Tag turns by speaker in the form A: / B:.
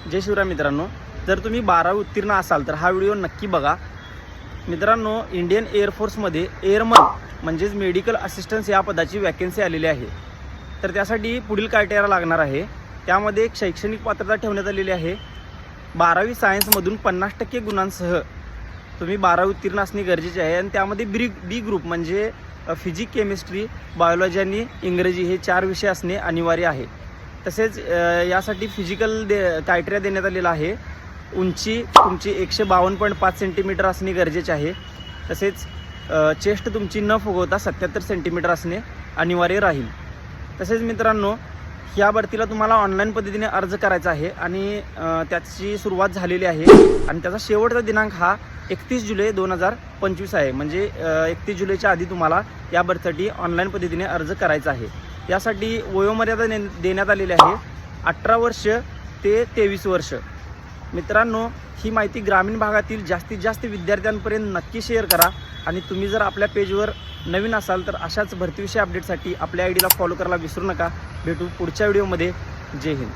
A: जय शिवराय मित्रांनो, जर तुम्ही 12वी उत्तीर्ण असाल तर हा व्हिडिओ नक्की बघा. मित्रांनो, इंडियन एअरफोर्समध्ये एअरमन म्हणजेच मेडिकल असिस्टन्स या पदाची वॅकन्सी आलेली आहे. तर त्यासाठी पुढील क्रायटेरिया लागणार आहे. त्यामध्ये एक शैक्षणिक पात्रता ठेवण्यात आलेली आहे. 12वी सायन्समधून 50% गुणांसह तुम्ही 12वी उत्तीर्ण असणे गरजेचे आहे. आणि त्यामध्ये बी ग्रुप म्हणजे फिजिक्स, केमिस्ट्री, बायोलॉजी आणि इंग्रजी हे 4 विषय असणे अनिवार्य आहे. तसेच यासाठी फिजिकल क्रायटेरिया देण्यात आलेला आहे. उंची तुमची 152.5 सेंटीमीटर असणे गरजेचे आहे. तसेच चेस्ट तुमची न फुगवता 77 सेंटीमीटर असणे अनिवार्य राहील. तसेच मित्रांनो, ह्या भरतीला तुम्हाला ऑनलाईन पद्धतीने अर्ज करायचा आहे आणि त्याची सुरुवात झालेली आहे आणि त्याचा शेवटचा दिनांक हा 31 जुलै 2025 आहे. म्हणजे 31 जुलैच्या आधी तुम्हाला या भरतीसाठी ऑनलाईन पद्धतीने अर्ज करायचा आहे. यासाठी वयोमर्यादा देण्यात आलेली आहे 18 वर्ष ते 23 वर्ष. मित्रांनो, ही माहिती ग्रामीण भागातील जास्तीत जास्त विद्यार्थ्यांपर्यंत नक्की शेअर करा. आणि तुम्ही जर आपल्या पेजवर नवीन असाल तर अशाच भरतीविषयी अपडेटसाठी आपल्या आयडीला फॉलो करायला विसरू नका. भेटू पुढच्या व्हिडिओमध्ये. जय हिंद.